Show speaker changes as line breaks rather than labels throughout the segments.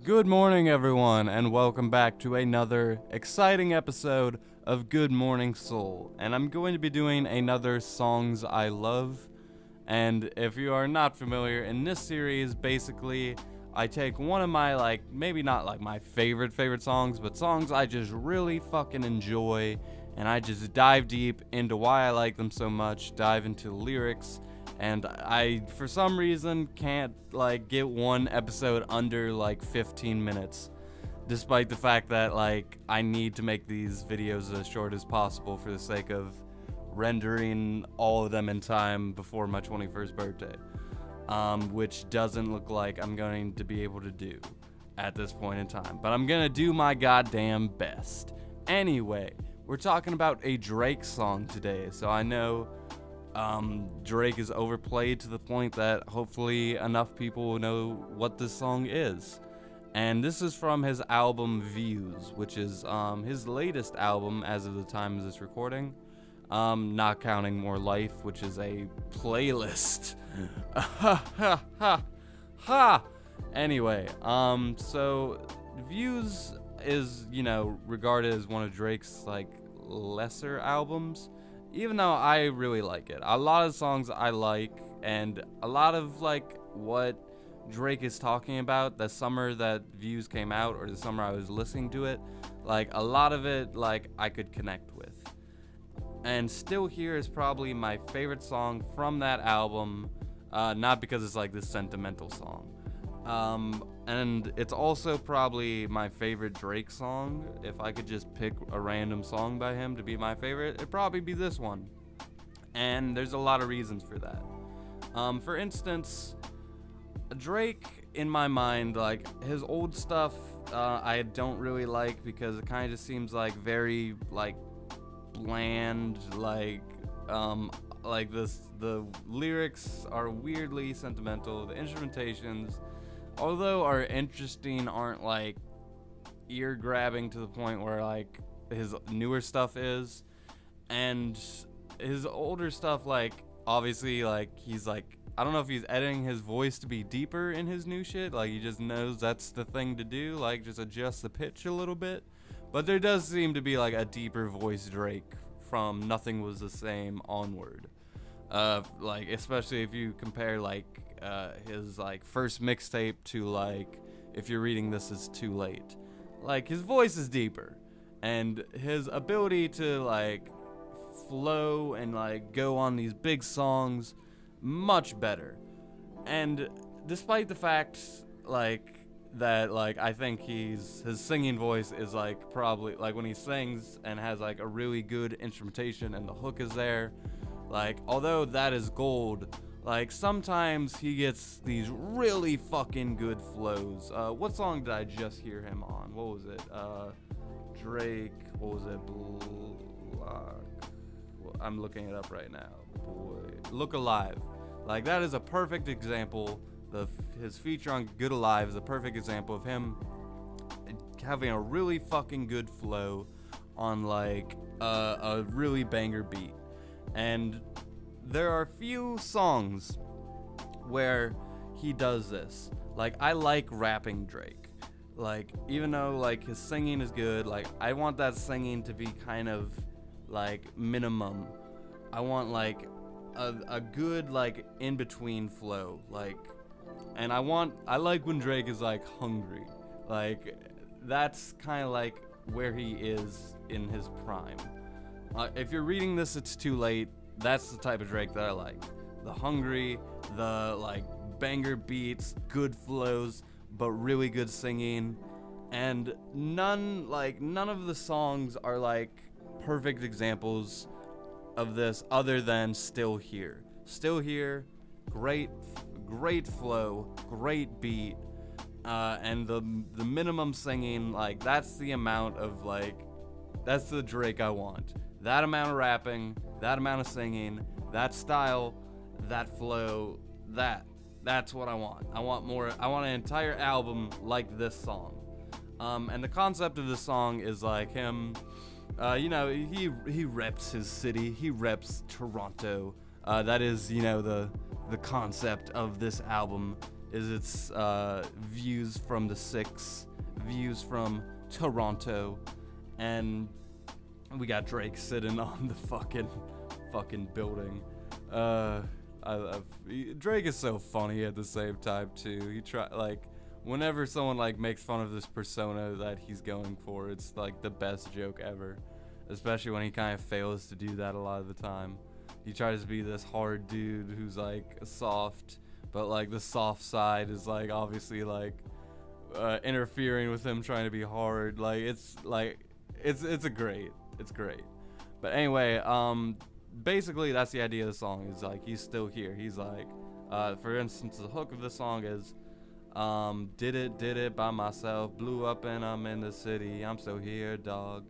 Good morning, everyone, and welcome back to another exciting episode of Good Morning Soul. And I'm going to be doing another Songs I Love. And if you are not familiar, in this series, basically, I take one of my, maybe not my favorite songs, but songs I just really fucking enjoy, and I just dive deep into why I like them so much, dive into the lyrics, and I, for some reason, can't, get one episode under, 15 minutes. Despite the fact that, I need to make these videos as short as possible for the sake of rendering all of them in time before my 21st birthday. Which doesn't look like I'm going to be able to do at this point in time. But I'm gonna do my goddamn best. Anyway, we're talking about a Drake song today, so I know Drake is overplayed to the point that hopefully enough people will know what this song is. And this is from his album Views, which is his latest album as of the time of this recording. Not counting More Life, which is a playlist. Anyway, so Views is, regarded as one of Drake's, lesser albums. Even though I really like it. A lot of songs I like, and a lot of, what Drake is talking about, the summer that Views came out, or the summer I was listening to it, a lot of it, I could connect with. And Still Here is probably my favorite song from that album, not because it's, this sentimental song. And it's also probably my favorite Drake song. If I could just pick a random song by him to be my favorite, it'd probably be this one. And there's a lot of reasons for that. For instance, Drake, in my mind, his old stuff, I don't really like because it kind of just seems very, bland, the lyrics are weirdly sentimental, the instrumentations, although are interesting, aren't ear grabbing to the point where his newer stuff is. And his older stuff, obviously, he's I don't know if he's editing his voice to be deeper in his new shit, he just knows that's the thing to do, just adjust the pitch a little bit. But there does seem to be a deeper voice Drake from Nothing Was the Same onward. Especially if you compare his first mixtape to if you're reading this is too late. His voice is deeper, and his ability to flow and go on these big songs much better. And despite the fact that I think his singing voice is probably when he sings and has a really good instrumentation and the hook is there, although that is gold, sometimes he gets these really fucking good flows. What song did I just hear him on? What was it? Drake, what was it? I'm looking it up right now. Boy, Look Alive. That is a perfect example. His feature on Good Alive is a perfect example of him having a really fucking good flow on a really banger beat. And there are few songs where he does this. I like rapping Drake. Even though his singing is good, I want that singing to be kind of minimum. I want a good in between flow. And I like when Drake is hungry. That's kind of where he is in his prime. If you're reading this, it's too late. That's the type of Drake that I like. The hungry, the banger beats, good flows, but really good singing. And none of the songs are perfect examples of this other than Still Here. Still Here, great flow, great beat, and the minimum singing, that's the amount of that's the Drake I want. That amount of rapping, that amount of singing, that style, that flow, that's what I want. I want more. I want an entire album like this song. And the concept of this song is him, he reps his city, he reps Toronto. That is, the concept of this album is its views from the 6, views from Toronto, and we got Drake sitting on the fucking building. Drake is so funny at the same time too. He whenever someone like makes fun of this persona that he's going for, it's like the best joke ever. Especially when he kind of fails to do that a lot of the time. He tries to be this hard dude who's like soft, but like the soft side is like obviously like interfering with him trying to be hard. It's great. But anyway, basically that's the idea of the song, is like he's still here. He's like, for instance, the hook of the song is, did it by myself, blew up and I'm in the city, I'm still here, dog.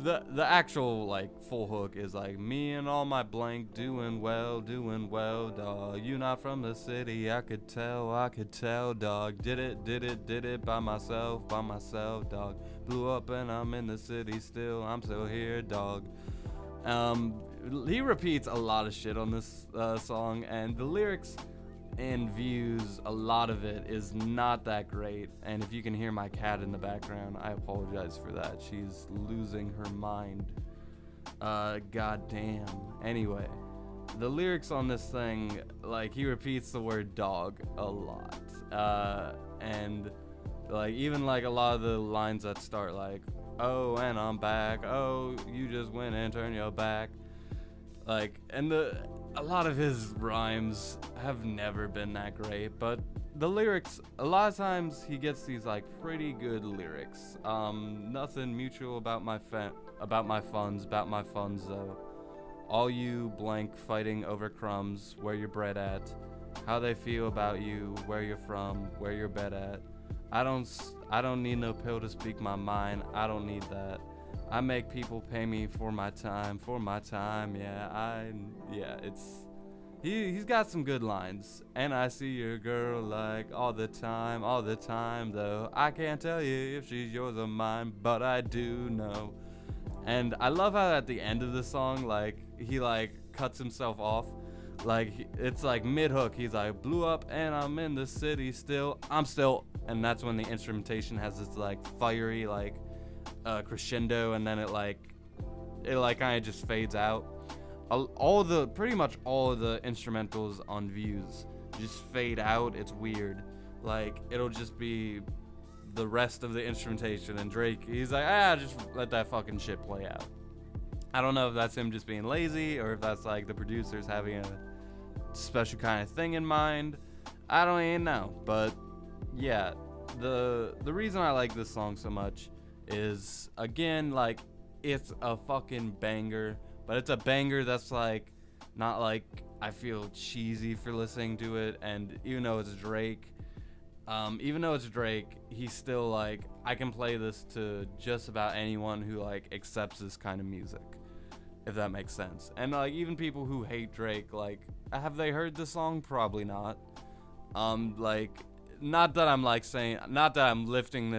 The actual like full hook is like, me and all my blank doing well, dog. You not from the city, I could tell, dog. Did it by myself, dog. Blew up and I'm in the city still, I'm still here, dog. He repeats a lot of shit on this song, and the lyrics and views, a lot of it is not that great. And if you can hear my cat in the background, I apologize for that. She's losing her mind. God damn. Anyway, the lyrics on this thing, like, he repeats the word dog a lot. And like even like a lot of the lines that start like, oh, and I'm back, oh, you just went and turned your back, like, and a lot of his rhymes have never been that great, but the lyrics, a lot of times he gets these like pretty good lyrics. Nothing mutual about my funds though. All you blank fighting over crumbs, where your bread at, how they feel about you, where you're from, where your bed at. I don't need no pill to speak my mind, I don't need that. I make people pay me for my time, he's got some good lines. And I see your girl like all the time though. I can't tell you if she's yours or mine, but I do know. And I love how at the end of the song, like, he like cuts himself off. Like, it's like mid-hook, he's like, blew up and I'm in the city still, I'm still, and that's when the instrumentation has this like fiery like crescendo, and then it kind of just fades out. Pretty much all of the instrumentals on Views just fade out. It's weird. Like, it'll just be the rest of the instrumentation, and Drake, he's like, just let that fucking shit play out. I don't know if that's him just being lazy, or if that's like the producers having a special kind of thing in mind. I don't even know. But yeah, the reason I like this song so much is, again, like, it's a fucking banger, but it's a banger that's like not like I feel cheesy for listening to it. And even though it's Drake, he's still like, I can play this to just about anyone who like accepts this kind of music, if that makes sense. And like, even people who hate Drake, like, have they heard the song? Probably not. Like, not that I'm lifting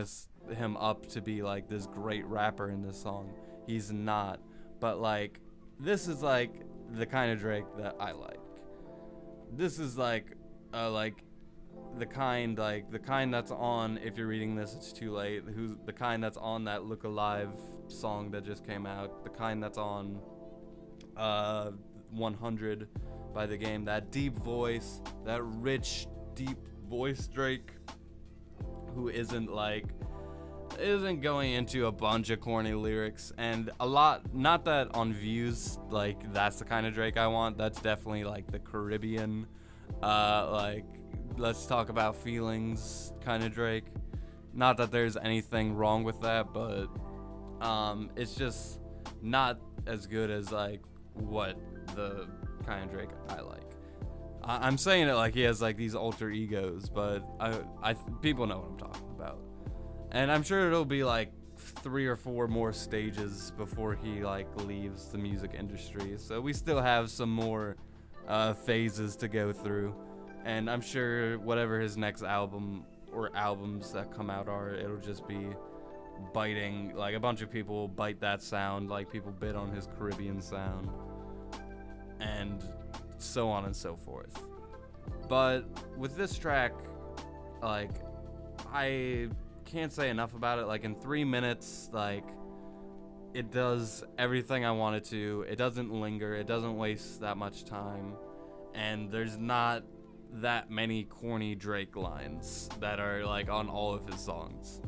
him up to be like this great rapper in this song. He's not. But like, this is like the kind of Drake that I like. This is like the kind that's on, if you're reading this it's too late, who's the kind that's on that Look Alive song that just came out, the kind that's on 100 by The Game, that deep voice, that rich deep voice Drake, who isn't going into a bunch of corny lyrics. And a lot, not that on Views, like, that's the kind of Drake I want. That's definitely like the Caribbean, like, let's talk about feelings kind of Drake. Not that there's anything wrong with that, but it's just not as good as like what the kind of Drake I like. I'm saying it like he has like these alter egos, but people know what I'm talking about. And I'm sure it'll be like 3 or 4 more stages before he like leaves the music industry. So we still have some more phases to go through. And I'm sure whatever his next album or albums that come out are, it'll just be biting, like a bunch of people bite that sound like people bit on his Caribbean sound. And so on and so forth. But with this track, like, I can't say enough about it. Like, in 3 minutes, like, it does everything I want it to. It doesn't linger. It doesn't waste that much time. And there's not that many corny Drake lines that are, like, on all of his songs.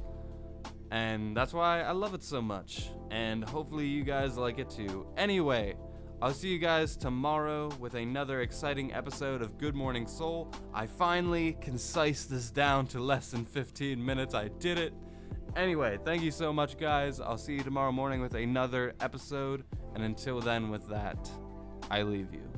And that's why I love it so much. And hopefully you guys like it too. Anyway, I'll see you guys tomorrow with another exciting episode of Good Morning Soul. I finally concised this down to less than 15 minutes. I did it. Anyway, thank you so much, guys. I'll see you tomorrow morning with another episode. And until then, with that, I leave you.